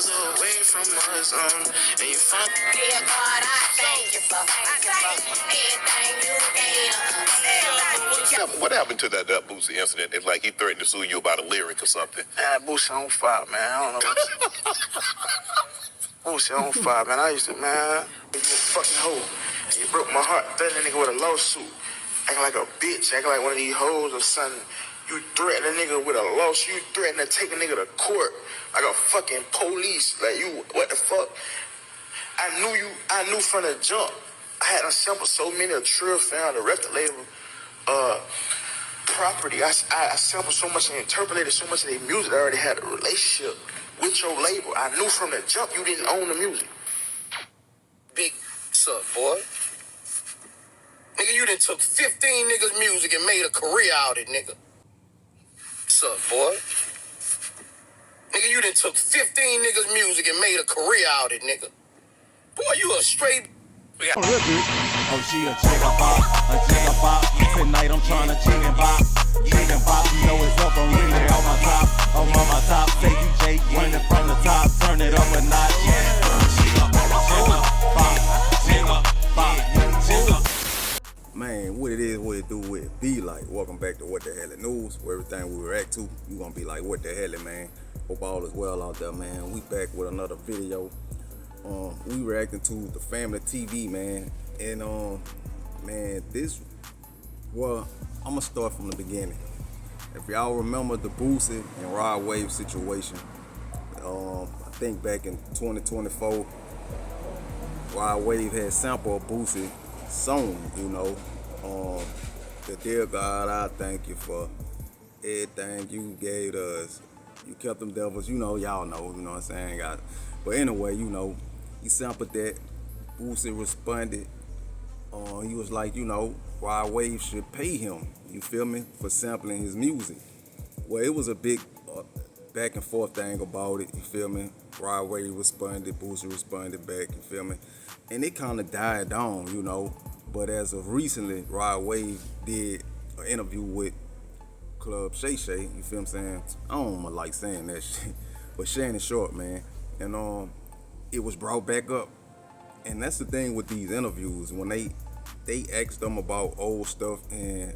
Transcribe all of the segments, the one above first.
miles away from us, and you fuck. Dear God, I thank you for everything you gave us. What happened to that Boosie incident? It's like he threatened to sue you about a lyric or something. Boosie on fire, man. I don't know what Boosie on fire, man. I used to, man, you a fucking hoe. You broke my heart, threatening a nigga with a lawsuit. Acting like a bitch, acting like one of these hoes or something. You threaten a nigga with a lawsuit. You threaten to take a nigga to court like a fucking police. Like you, what the fuck? I knew from the jump. I had sampled so many of Trill found the record label property. I sampled so much and interpolated so much of their music. I already had a relationship with your label. I knew from the jump you didn't own the music. Big sup, boy. Nigga, you done took 15 niggas' music and made a career out of it, nigga. Sup, boy. Nigga, you done took 15 niggas' music and made a career out of it, nigga. Boy, you a straight... Oh, she a jigga bop, a jigga bop. Tonight I'm tryna chicken bop, chicken bop. You know it's up, I'm really on my top. I'm on my top, say you Jake, running from the top, turn it up a notch. Jigga bop, jigga bop, jigga. Man, what it is, what it do, what it be like. Welcome back to What the Hell It News, where everything we react to, you gonna be like, what the hell it, man. Hope all is well out there, man. We back with another video. We reacting to the Family TV, man. And man, well, I'm gonna start from the beginning. If y'all remember the Boosie and Rod Wave situation, I think back in 2024, Rod Wave had sampled a Boosie song, you know. The Dear God, I thank you for everything you gave us. You kept them devils, you know, y'all know, you know what I'm saying? But anyway, you know, he sampled that. Boosie responded. He was like, you know, Rod Wave should pay him, you feel me, for sampling his music. Well, it was a big back and forth thing about it, you feel me? Rod Wave responded, Boosie responded back, you feel me? And it kind of died down, you know. But as of recently, Rod Wave did an interview with Club Shay Shay, you feel what I'm saying? I don't like saying that shit, but Shannon Short, man. And it was brought back up. And that's the thing with these interviews, when they ask them about old stuff, and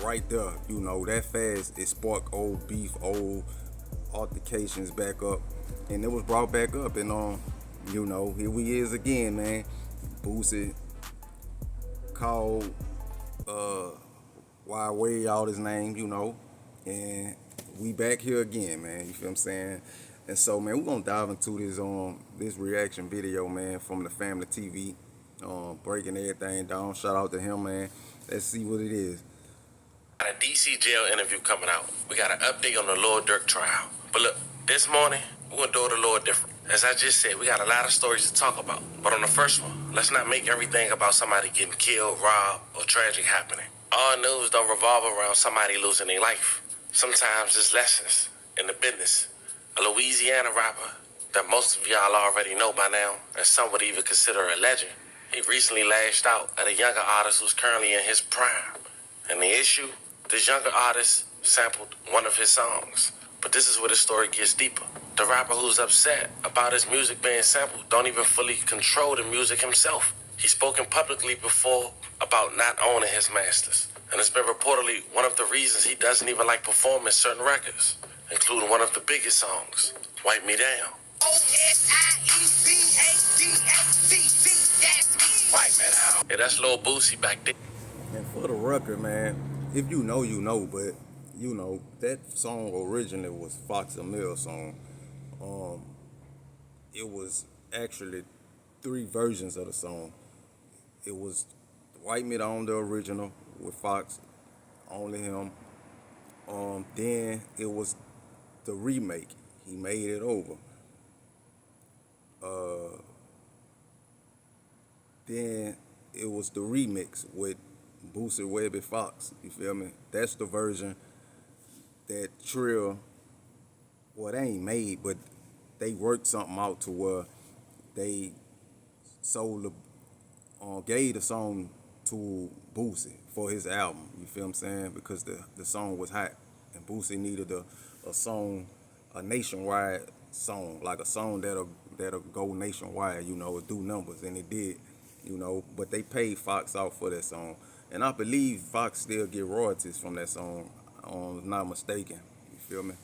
right there, you know, that fast it sparked old beef, old altercations back up, and it was brought back up. And you know, here we is again, man. Boosie called Rod Wave out his name, you know, and we back here again, man. You feel what I'm saying? And so, man, we're gonna dive into this reaction video, man, from the Family TV, breaking everything down. Shout out to him, man. Let's see what it is. Got a DC jail interview coming out. We got an update on the Lil Durk trial. But look, this morning, we're gonna do it a little different. As I just said, we got a lot of stories to talk about. But on the first one, let's not make everything about somebody getting killed, robbed, or tragic happening. All news don't revolve around somebody losing their life. Sometimes it's lessons in the business. A Louisiana rapper that most of y'all already know by now, and some would even consider a legend. He recently lashed out at a younger artist who's currently in his prime. And the issue, this younger artist sampled one of his songs. But this is where the story gets deeper. The rapper who's upset about his music being sampled don't even fully control the music himself. He's spoken publicly before about not owning his masters. And it's been reportedly one of the reasons he doesn't even like performing certain records, including one of the biggest songs, Wipe Me Down. Wipe Me Down. Yeah, that's Lil Boosie back there. And for the record, man, if you know, you know, but you know, that song originally was Fox and Mill song. It was actually 3 versions of the song. It was Wipe Me Down, the original, with Fox, only him. Then it was the remake. He made it over. Then it was the remix with Boosie, Webby, Fox. You feel me? That's the version that Trill, well, they ain't made, but they worked something out to where they sold the, gave the song to Boosie for his album. You feel what I'm saying? Because the song was hot, and Boosie needed a song, a nationwide song, like a song that'll go nationwide, you know, do numbers, and it did, you know. But they paid Fox out for that song, and I believe Fox still get royalties from that song, if not mistaken. You feel me?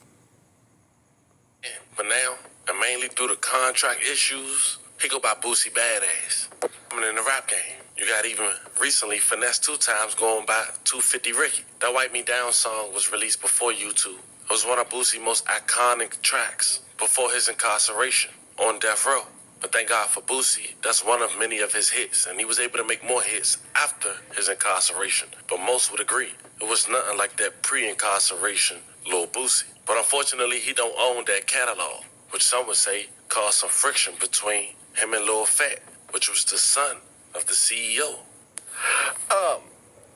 But now, and mainly through the contract issues, he go by Boosie Badass. Coming in the rap game. You got even recently finessed 2 times going by 250 Ricky. That Wipe Me Down song was released before YouTube. It was one of Boosie's most iconic tracks before his incarceration on death row. But thank God for Boosie, that's one of many of his hits, and he was able to make more hits after his incarceration. But most would agree, it was nothing like that pre-incarceration Lil Boosie. But unfortunately, he don't own that catalog, which some would say caused some friction between him and Lil Fat, which was the son of the CEO.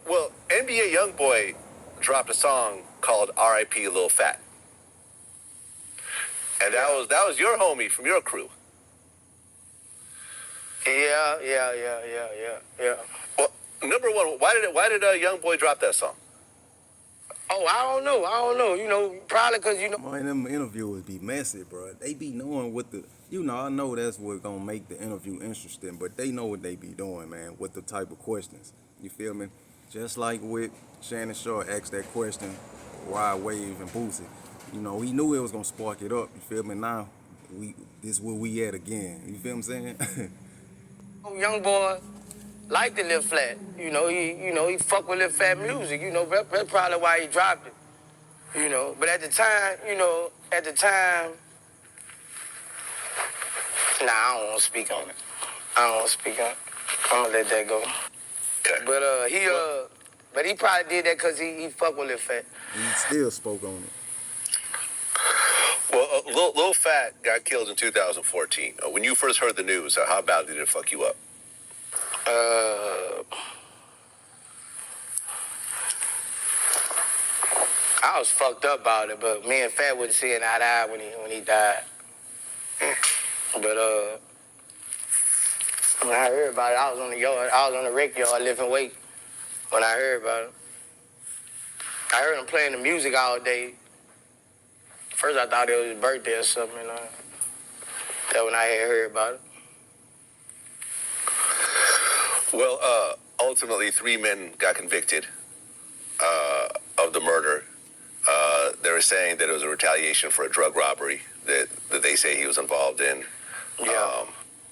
Well, NBA YoungBoy dropped a song called R.I.P. Lil Fat. And that was your homie from your crew. Yeah. Well, number one, why did YoungBoy drop that song? Oh, I don't know. You know, probably because, you know. Man, them interviewers be messy, bro. They be knowing what the, you know, I know that's what's gonna make the interview interesting, but they know what they be doing, man, with the type of questions. You feel me? Just like with Shannon Sharp asked that question, Rod Wave and Boosie. You know, he knew it was gonna spark it up. You feel me? Now, this where we at again. You feel what I'm saying? Young boy liked to live flat. You know, he fuck with Lil Fat music. You know, that's probably why he dropped it. You know, but at the time, nah, I don't want to speak on it. I'm gonna let that go. Okay. But he probably did that because he fuck with Lil Fat. He still spoke on it. Well, Lil Fat got killed in 2014. When you first heard the news, how badly did it fuck you up? I was fucked up about it, but me and Fat wouldn't see it eye to eye when he died. But when I heard about it, I was on the rec yard lifting weight when I heard about it. I heard him playing the music all day. First I thought it was his birthday or something, you know. That when I had heard about it. Well, ultimately, 3 men got convicted of the murder. They were saying that it was a retaliation for a drug robbery that they say he was involved in. Yeah.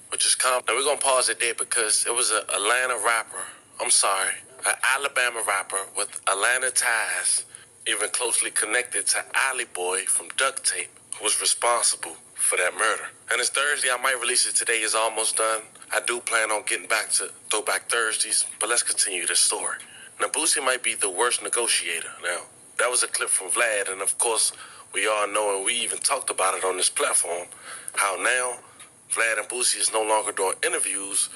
Which is common. And we're going to pause it there because it was an Atlanta rapper. I'm sorry. An Alabama rapper with Atlanta ties, even closely connected to Alley Boy from Duct Tape, who was responsible for that murder. And it's Thursday. I might release it today. It's almost done. I do plan on getting back to Throwback Thursdays, but let's continue the story. Now, Boosie might be the worst negotiator. Now, that was a clip from Vlad, and of course, we all know, and we even talked about it on this platform, how now Vlad and Boosie is no longer doing interviews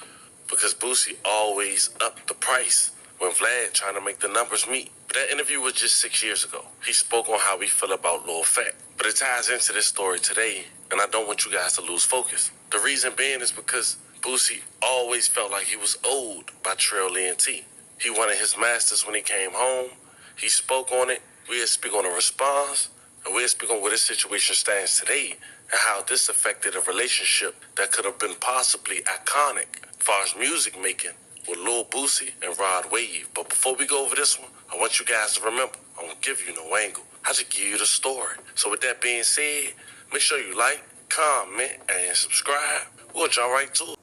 because Boosie always upped the price when Vlad trying to make the numbers meet. But that interview was just 6 years ago. He spoke on how we feel about Lil Fat. But it ties into this story today, and I don't want you guys to lose focus. The reason being is because Boosie always felt like he was owed by Trail Lee and T. He wanted his masters when he came home. He spoke on it. We'll speak on the response, and we'll speak on where this situation stands today and how this affected a relationship that could have been possibly iconic as far as music making with Lil Boosie and Rod Wave. But before we go over this one, I want you guys to remember, I won't give you no angle. I just give you the story. So with that being said, make sure you like, comment, and subscribe. We'll jump right to it.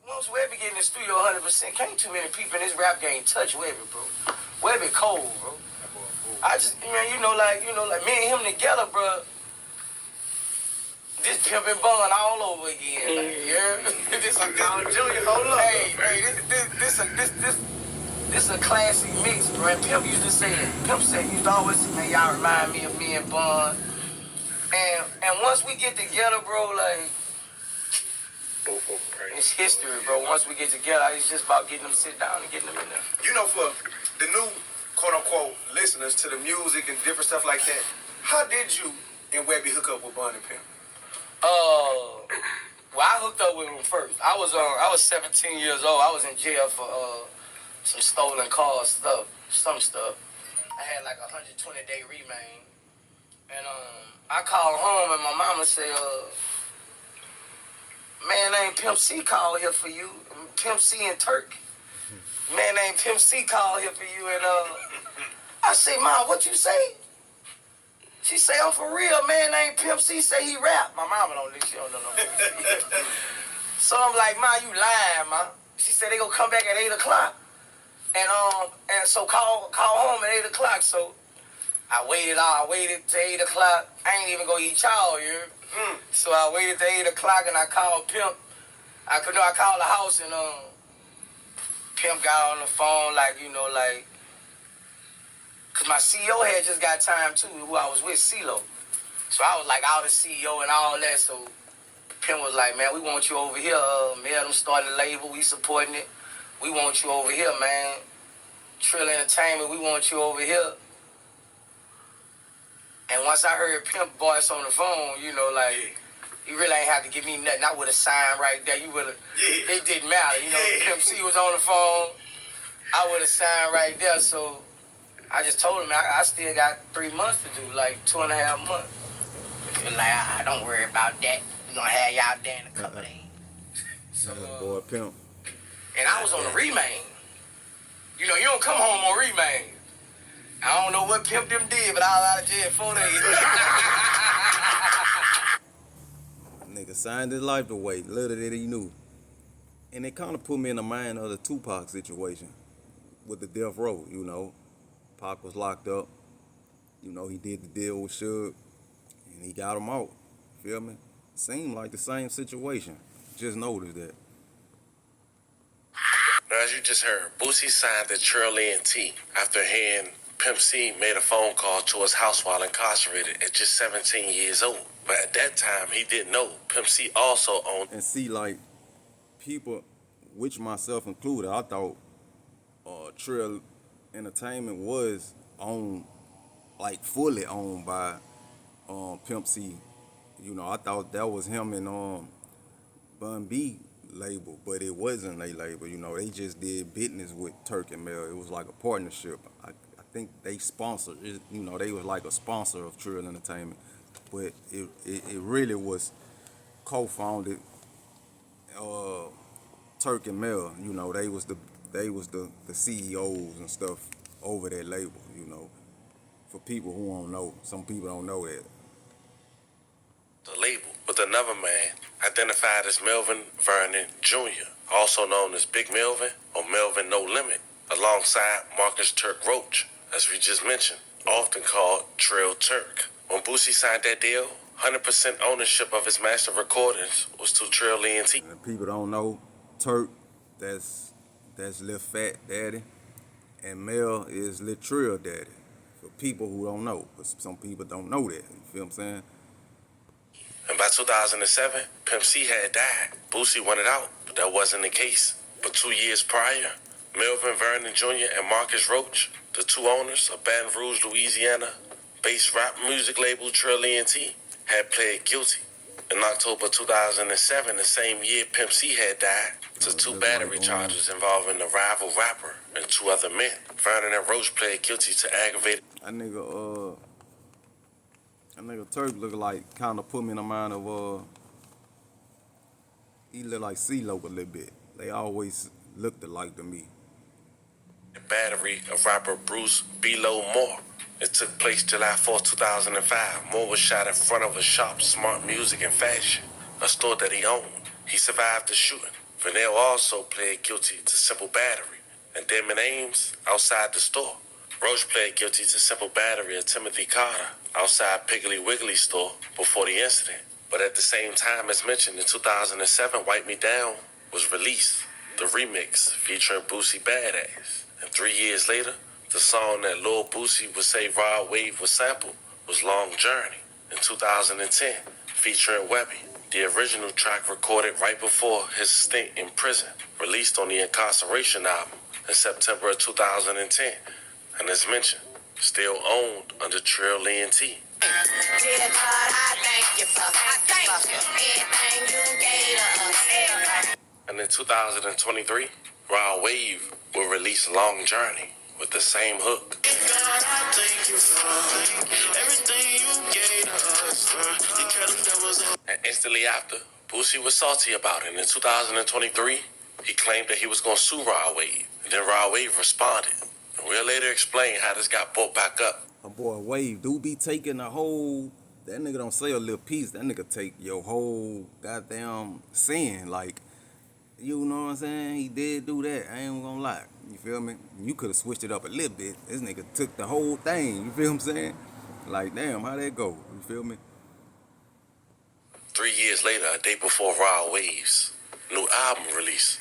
Once Webby get in the studio 100%, can't too many people in this rap game touch Webby, bro. Webby cold, bro. I just, man, you know, like me and him together, bro. This pimpin' bun all over again. Like, yeah. This a Junior, hold up. Hey, this a classic mix, bro. And Pimp used to say it. Pimp used to always say, man, y'all remind me of me and Bun. And once we get together, bro, like, it's history, bro. Once we get together, it's just about getting them sit down and getting them in there. You know, for the new quote-unquote listeners to the music and different stuff like that, how did you and Webby hook up with Bun and Pimp? Well, I hooked up with him first. I was 17 years old. I was in jail for some stolen car stuff, some stuff. I had like a 120-day remand, And I called home and my mama said, man named Pimp C called here for you. Pimp C and Turk. Man named Pimp C called here for you. And I say, Mom, what you say? She say, I'm for real. Man named Pimp C say he rap. My mama don't know. She don't know. So I'm like, Ma, you lying, Ma. She said they gonna come back at 8 o'clock. And so call home at 8 o'clock. So I waited till 8 o'clock. I ain't even gonna eat y'all here. So I waited till 8 o'clock and I called Pimp. I called the house and Pimp got on the phone cause my CEO had just got time too, who I was with, CeeLo. So I was like out of CEO and all that. So Pimp was like, man, we want you over here. Man, I'm starting the label, we supporting it. We want you over here, man. Trill Entertainment, we want you over here. And once I heard Pimp voice on the phone, you really ain't have to give me nothing. I would have signed right there. It didn't matter. Pimp C was on the phone. I would have signed right there. So I just told him I still got 3 months to do, like 2.5 months. He was like, don't worry about that. We're going to have you out there in a couple days. So, boy, Pimp. And I was on the remain. You don't come home on remain. I don't know what Pimp them did, but I was out of jail 4 days. Nigga signed his life away, little did he knew. And it kind of put me in the mind of the Tupac situation with the death row, Pac was locked up. He did the deal with Suge, and he got him out. Feel me? Seemed like the same situation. Just noticed that. Now, as you just heard, Boosie signed to Trill E&T after hearing Pimp C made a phone call to his house while incarcerated at just 17 years old. But at that time, he didn't know Pimp C also owned. And see, like, people, which myself included, I thought Trill Entertainment was owned, like fully owned by Pimp C. I thought that was him and Bun B label, but it wasn't a label. They just did business with Turk and Mel. It was like a partnership. I think they sponsored it. They was like a sponsor of Trill Entertainment, but it really was co-founded. Turk and Mel, they was the CEOs and stuff over that label. For people who don't know, some people don't know that. The label with another man identified as Melvin Vernon Jr., also known as Big Melvin or Melvin No Limit, alongside Marcus Turk Roach, as we just mentioned, often called Trill Turk. When Boosie signed that deal, 100% ownership of his master recordings was to Trill E&T. And if people don't know, Turk, that's Lil Fat Daddy, and Mel is Lil Trill Daddy. For people who don't know, because some people don't know that. You feel what I'm saying? And by 2007, Pimp C had died. Boosie wanted out, but that wasn't the case. But 2 years prior, Melvin Vernon Jr. and Marcus Roach, the two owners of Baton Rouge, Louisiana-based rap music label Trill E&T, had pled guilty. In October 2007, the same year Pimp C had died, to 2 battery charges involving the rival rapper and 2 other men. Vernon and Roach pled guilty to aggravated. That nigga Turk look like, kind of put me in the mind of, he look like CeeLo a little bit. They always looked alike to me. Battery of rapper Bruce B-Lo Moore. It took place July 4, 2005. Moore was shot in front of a shop, Smart Music and Fashion, a store that he owned. He survived the shooting. Vernell also pled guilty to simple battery and Damon Ames outside the store. Roach pled guilty to simple battery of Timothy Carter outside Piggly Wiggly store before the incident. But at the same time, as mentioned, in 2007, Wipe Me Down was released, the remix featuring Boosie Badass. And 3 years later, the song that Lil Boosie would say Rod Wave would sample was Long Journey. In 2010, featuring Webby, the original track recorded right before his stint in prison, released on the Incarceration album in September of 2010. And as mentioned, still owned under Trill E&T. Dear God, I thank you for everything you gave us. And in 2023, Rod Wave will release Long Journey with the same hook. God, I thank you for everything you gave And instantly after, Boosie was salty about it. And in 2023, he claimed that he was going to sue Rod Wave. And then Rod Wave responded. And we'll later explain how this got brought back up. My boy Wave do be taking the whole. That nigga don't say a little piece. That nigga take your whole goddamn sin. Like, you know what I'm saying? He did do that. I ain't gonna lie. You feel me? You could have switched it up a little bit. This nigga took the whole thing. You feel what I'm saying? Like, damn, how that go? You feel me? 3 years later, a day before Rod Wave's new album release.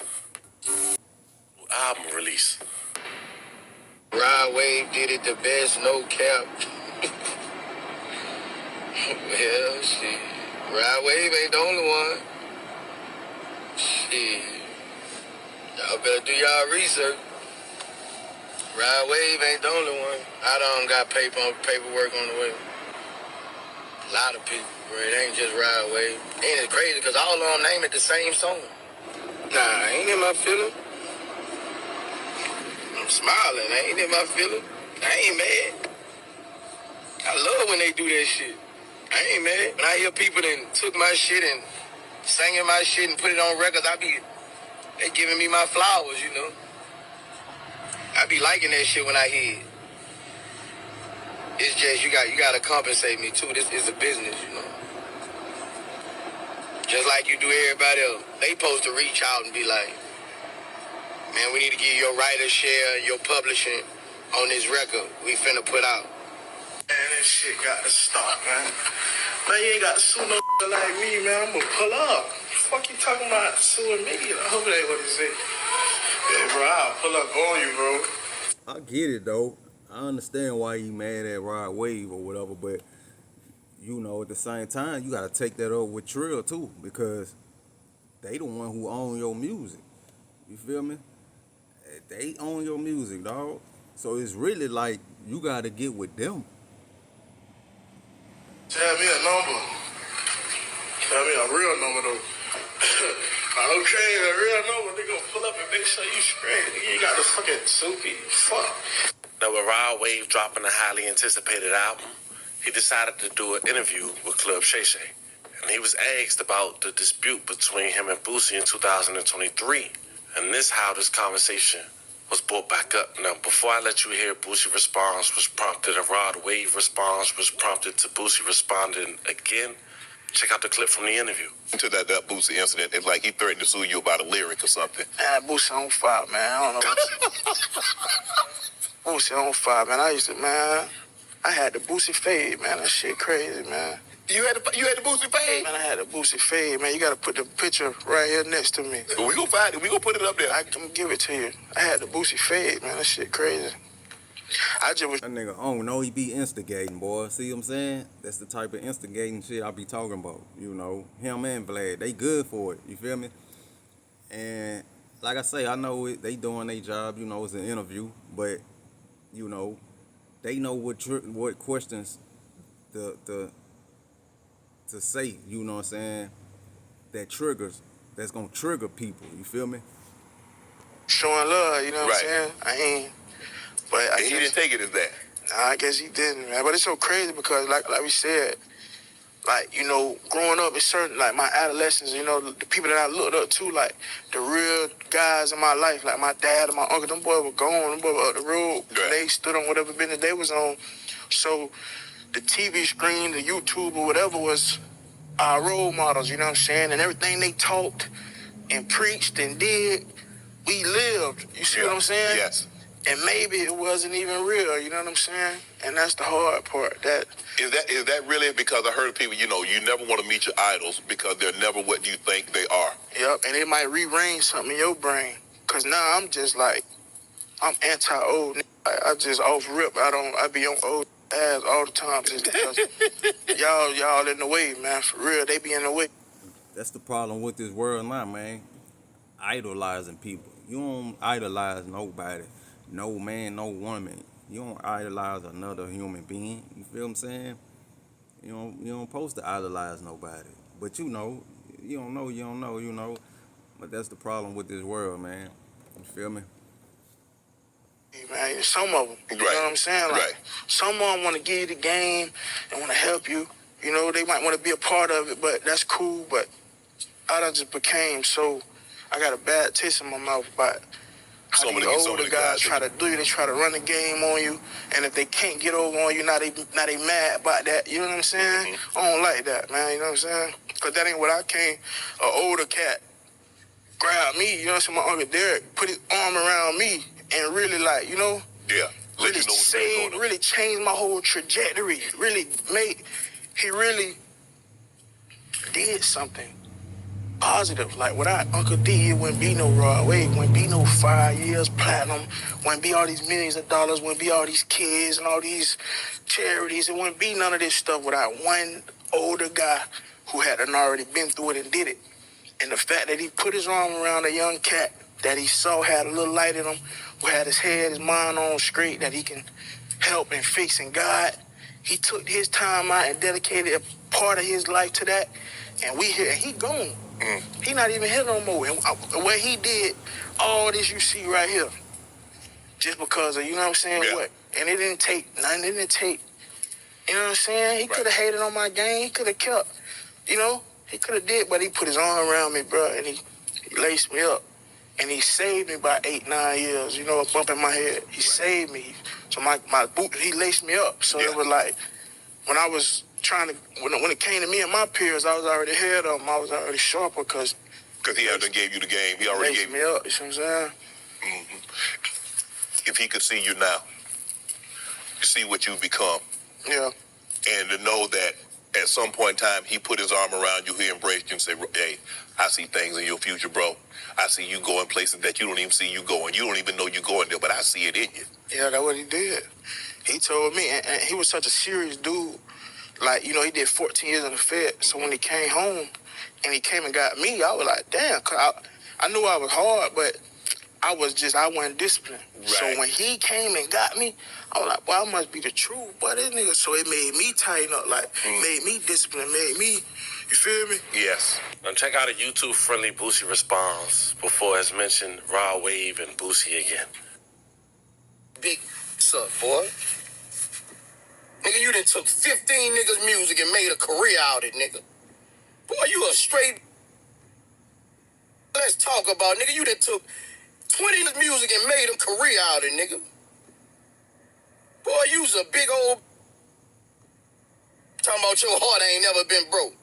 Rod Wave did it the best, no cap. Well, shit. Rod Wave ain't the only one. Shit. Y'all better do y'all research. Rod Wave ain't the only one. I done got paperwork on the way. A lot of people, bro. It ain't just Rod Wave. Ain't it crazy? Because all of them name it the same song. Nah, ain't in my feeling. I'm smiling. I ain't in my feeling. I ain't mad. I love when they do that shit. I ain't mad. When I hear people that took my shit and singing my shit and put it on records, they giving me my flowers, you know. I be liking that shit when I hear it. It's just you gotta compensate me too. This is a business, you know. Just like you do everybody else. They supposed to reach out and be like, man, we need to give your writer share, your publishing on this record we finna put out. Man, that shit got to stop, man. Man, you ain't got to sue no like me, man. I'm gonna pull up. Fuck you talking about suing me? I hope that ain't what he say. Yeah, bro, I'll pull up on you, bro. I get it though. I understand why you mad at Rod Wave or whatever, but you know, at the same time, you gotta take that up with Trill too, because they the one who own your music. You feel me? They own your music, dog. So it's really like you gotta get with them. Tell me a number. Tell me a real number though. I don't change a real number. They gonna pull up and make sure you straight. You ain't got the fucking soupy. Fuck. Now, with Rod Wave dropping a highly anticipated album, he decided to do an interview with Club Shay Shay. And he was asked about the dispute between him and Boosie in 2023. And this how this conversation was brought back up. Now, before I let you hear Boosie response was prompted, a Rod Wave response was prompted to Boosie responding again, check out the clip from the interview. To that Boosie incident, it's like he threatened to sue you about a lyric or something. Man, Boosie on fire, man. I don't know what Boosie on fire, man. I had the Boosie fade, man. That shit crazy, man. You had the Boosie fade? Man, I had the Boosie fade, man. You gotta put the picture right here next to me. We gonna find it. We gonna put it up there. I'm gonna give it to you. I had the Boosie fade, man. That shit crazy. I just was... That nigga know he be instigating, boy. See what I'm saying? That's the type of instigating shit I be talking about. You know, him and Vlad, they good for it. You feel me? And like I say, I know it, they doing their job. You know, it's an interview, but you know, they know what questions to say. You know what I'm saying? That's gonna trigger people. You feel me? showing love, you know what I'm saying? But he didn't take it as that. Nah, I guess he didn't, man. But it's so crazy because, like we said, like, you know, growing up, it's certain, like, my adolescence, you know, the people that I looked up to, like, the real guys in my life, like my dad and my uncle, them boys were gone, them boys were up the road. Right. They stood on whatever business they was on. So the TV screen, the YouTube or whatever was our role models, you know what I'm saying? And everything they talked and preached and did, we lived. You see what I'm saying? Yes. And maybe it wasn't even real, you know what I'm saying? And that's the hard part. Is that really, because I heard people, you know, you never want to meet your idols because they're never what you think they are. Yep, and it might rearrange something in your brain. Because now I'm just like, I'm anti-old. I just off rip. I be on old ass all the time just because y'all in the way, man. For real, they be in the way. That's the problem with this world now, man. Idolizing people. You don't idolize nobody. No man, no woman. You don't idolize another human being. You feel what I'm saying? You don't supposed to idolize nobody. But you know. But that's the problem with this world, man. You feel me? Man, some of them. You know what I'm saying? Like, some of them want to give you the game and want to help you. You know, they might want to be a part of it, but that's cool. But I done just became so, I got a bad taste in my mouth about how these older guys try to do you. They try to run the game on you, and if they can't get over on you, now they mad about that. You know what I'm saying? Mm-hmm. I don't like that, man. You know what I'm saying? Because that ain't what I came. An older cat grabbed me, you know what I'm saying? My Uncle Derek put his arm around me and really, like, you know, Yeah. Let really you know what's saved, going on. really changed my whole trajectory. He really did something positive. Like without Uncle D, it wouldn't be no Rod Wave, wouldn't be no 5 years platinum, wouldn't be all these millions of dollars, wouldn't be all these kids and all these charities. It wouldn't be none of this stuff without one older guy who had already been through it and did it. And the fact that he put his arm around a young cat that he saw had a little light in him, who had his head, his mind on straight, that he can help and fix and guide. He took his time out and dedicated a part of his life to that. And we here, and he gone. He not even here no more. And what he did, all this you see right here, just because of, you know what I'm saying, Yeah. what? And it didn't take nothing. It didn't take, you know what I'm saying? He could have hated on my game. He could have kept, you know, he could have did, but he put his arm around me, bro, and he laced me up. And he saved me by 8-9 years, you know, a bump in my head. He saved me. So my boot, he laced me up. So it was like, when I was trying to, when it came to me and my peers, I was already ahead of them. I was already sharper because he already gave you the game. He already laced gave me up, you see what I'm saying? If he could see you now, see what you've become, Yeah. and to know that at some point in time, he put his arm around you, he embraced you and said, hey, I see things in your future, bro. I see you going places that you don't even see you going. You don't even know you going there, but I see it in you. Yeah, that's what he did. He told me, and he was such a serious dude. Like, you know, he did 14 years in the Fed. So when he came home and he came and got me, I was like, damn, cause I knew I was hard, but I wasn't disciplined. Right. So when he came and got me, I was like, well, I must be the truth, boy, this nigga. So it made me tighten up, like, made me disciplined, made me, you feel me? Yes. And check out a YouTube-friendly Boosie response before it's mentioned Raw Wave and Boosie again. Big, what's up, boy? Nigga, you done took 15 niggas' music and made a career out of it, nigga. Boy, you a straight... Let's talk about, nigga, you done took 20 niggas' music and made a career out of it, nigga. Boy, you's a big old... Talking about your heart ain't never been broke.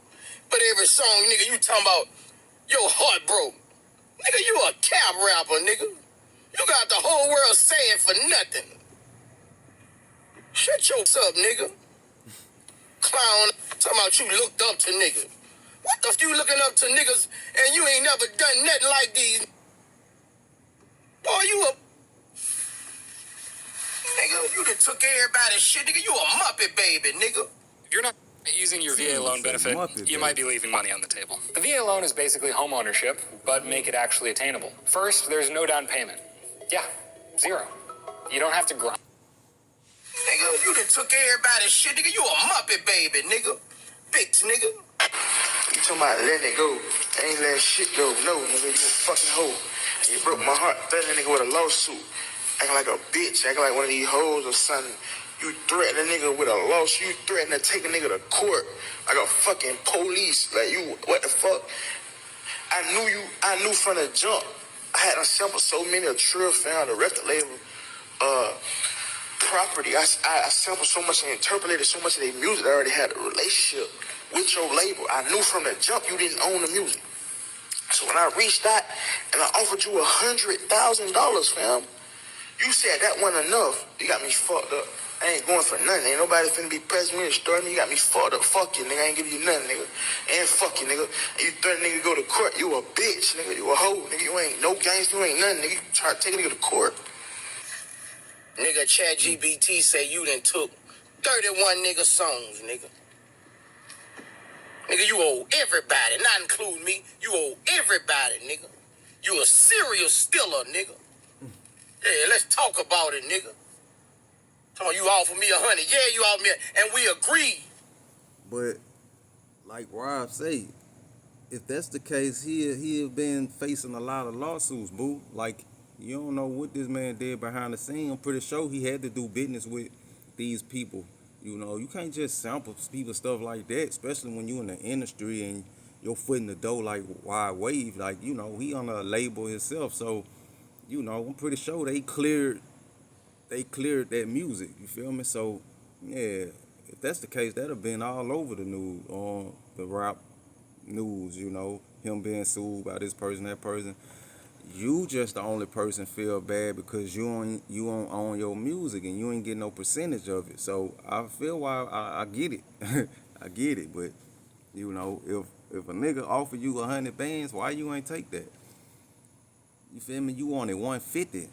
But every song, nigga, you talking about your heart broke. Nigga, you a cap rapper, nigga. You got the whole world saying for nothing. Shut your up, nigga. Clown, talking about you looked up to niggas. What the f you looking up to niggas and you ain't never done nothing like these? Boy, you a... Nigga, you done took everybody's shit, nigga. You a Muppet baby, nigga. If you're not using your VA loan benefit, you might be leaving money on the table. The VA loan is basically home ownership, but make it actually attainable. First, there's no down payment. Yeah, 0. You don't have to grind. Nigga, you done took everybody's shit, nigga. You a Muppet baby, nigga. Bitch, nigga. You talking about letting it go. I ain't letting shit go. No, nigga, you a fucking hoe. And you broke my heart, threatening a nigga with a lawsuit. Acting like a bitch, acting like one of these hoes or something. You threaten a nigga with a lawsuit. You threaten to take a nigga to court like a fucking police. Like you, what the fuck? I knew from the jump. I had sampled so many of Trill found the record label property. I sampled so much and interpolated so much of their music. I already had a relationship with your label. I knew from the jump you didn't own the music. So when I reached out and I offered you $100,000, fam, you said that wasn't enough. You got me fucked up. I ain't going for nothing. Ain't nobody finna be pressing me and starting me. You got me fucked up. Fuck you, nigga. I ain't give you nothing, nigga. And fuck you, nigga. And you threaten nigga to go to court. You a bitch, nigga. You a hoe, nigga. You ain't no gangster. You ain't nothing, nigga. You try to take a nigga to court. Nigga, ChatGPT say you done took 31 nigga songs, nigga. Nigga, you owe everybody, not including me. You owe everybody, nigga. You a serial stealer, nigga. Yeah, let's talk about it, nigga. Come on, you offer me 100. Yeah, you offer me, and we agree. But like Rob say, if that's the case, he have been facing a lot of lawsuits, boo. Like, you don't know what this man did behind the scene. I'm pretty sure he had to do business with these people. You know, you can't just sample people stuff like that, especially when you in the industry and your foot in the door like Wide Wave. Like, you know, he on a label himself, so you know, I'm pretty sure they cleared that music. You feel me? So yeah, if that's the case, that'd have been all over the news, on the rap news. You know, him being sued by this person, that person. You just the only person feel bad because you don't own your music and you ain't getting no percentage of it. So I feel why I get it. I get it, but you know, if a nigga offer you 100 bands, why you ain't take that? You feel me? You wanted 150.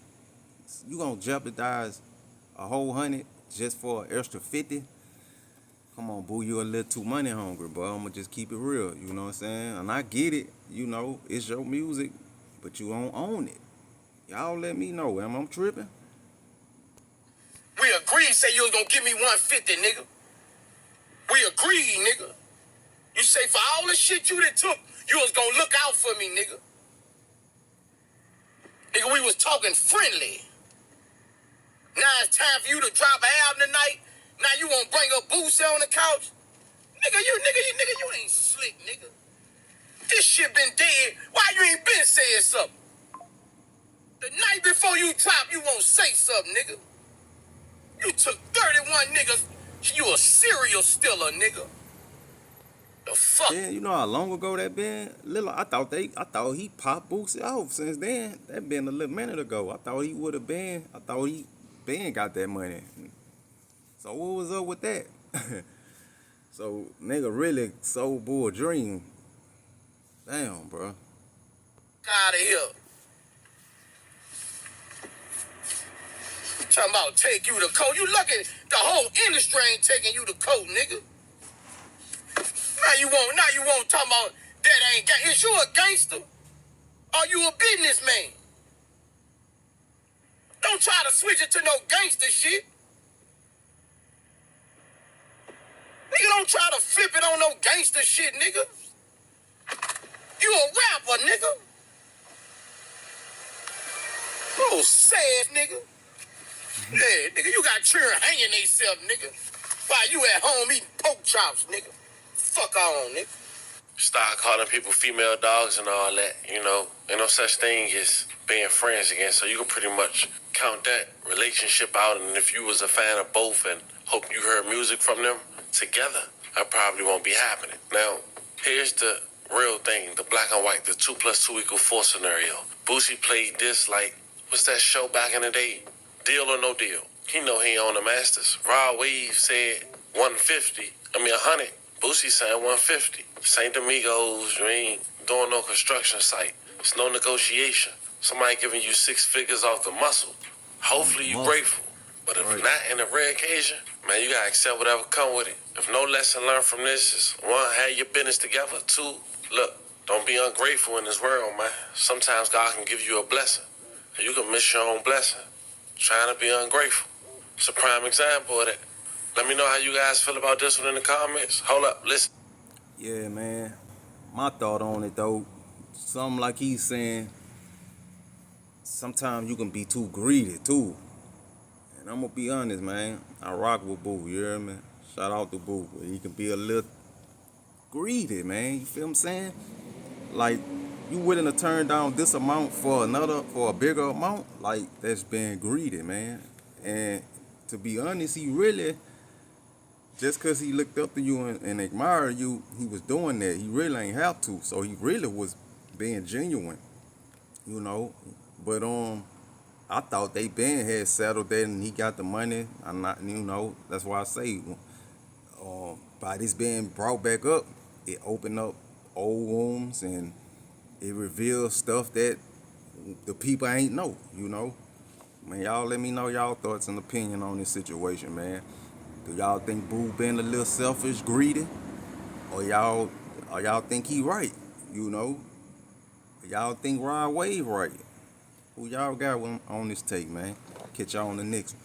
You gonna jeopardize a whole 100 just for an extra 50? Come on, boo, you a little too money hungry, bro. I'ma just keep it real. You know what I'm saying? And I get it. You know, it's your music, but you don't own it. Y'all let me know. Am I tripping? We agreed, say you was gonna give me 150, nigga. We agreed, nigga. You say for all the shit you done took, you was gonna look out for me, nigga. Nigga, we was talking friendly. Now it's time for you to drop an album tonight. Now you won't bring up Boosie on the couch? Nigga, you ain't slick, nigga. This shit been dead. Why you ain't been saying something? The night before you drop, you won't say something, nigga. You took 31 niggas. You a serial stealer, nigga. The fuck? Yeah, you know how long ago that been? I thought he popped Boosie off since then. That been a little minute ago. I thought he been got that money. So what was up with that? So nigga really sold Bull a dream. Damn, bro. Out of here. Talking about take you to court. You lucky the whole industry ain't taking you to court, nigga. Now you won't talk about that ain't gang. Is you a gangster? Are you a businessman? Don't try to switch it to no gangster shit. Nigga, don't try to flip it on no gangster shit, nigga. You a rapper, nigga. Oh, sad, nigga. Yeah, nigga, you got children hanging themselves, nigga. While you at home eating pork chops, nigga. Fuck on, nigga. Start calling people female dogs and all that, you know. Ain't no such thing as being friends again, so you can pretty much count that relationship out. And if you was a fan of both and hope you heard music from them together, that probably won't be happening. Now, here's the real thing, the black and white, the 2 + 2 = 4 scenario. Boosie played this like, what's that show back in the day? Deal or No Deal. He know he on the Masters. Rod Wave said 100. Boosie saying 150. St. Amigos, you ain't doing no construction site. It's no negotiation. Somebody giving you 6 figures off the muscle. Hopefully you grateful. But if not, in a rare occasion, man, you gotta accept whatever come with it. If no lesson learned from this is 1, have your business together. 2, look, don't be ungrateful in this world, man. Sometimes God can give you a blessing. And you can miss your own blessing. Trying to be ungrateful. It's a prime example of that. Let me know how you guys feel about this one in the comments. Hold up, listen. Yeah, man. My thought on it though, something like he's saying, sometimes you can be too greedy too. And I'm gonna be honest, man. I rock with Boo, you hear me? Shout out to Boo. He can be a little greedy, man. You feel what I'm saying? Like, you willing to turn down this amount for a bigger amount? Like, that's being greedy, man. And to be honest, he really, just because he looked up to you and admired you, he was doing that. He really ain't have to. So he really was being genuine, you know. But I thought they been had settled that and he got the money. I'm not, you know, that's why I say, by this being brought back up, it opened up old wounds and it reveals stuff that the people ain't know, you know. Man, y'all let me know y'all thoughts and opinion on this situation, man. Do y'all think Boo been a little selfish, greedy? Or y'all think he right, you know? Y'all think Rod Wave right? Who y'all got on this take, man? Catch y'all on the next one.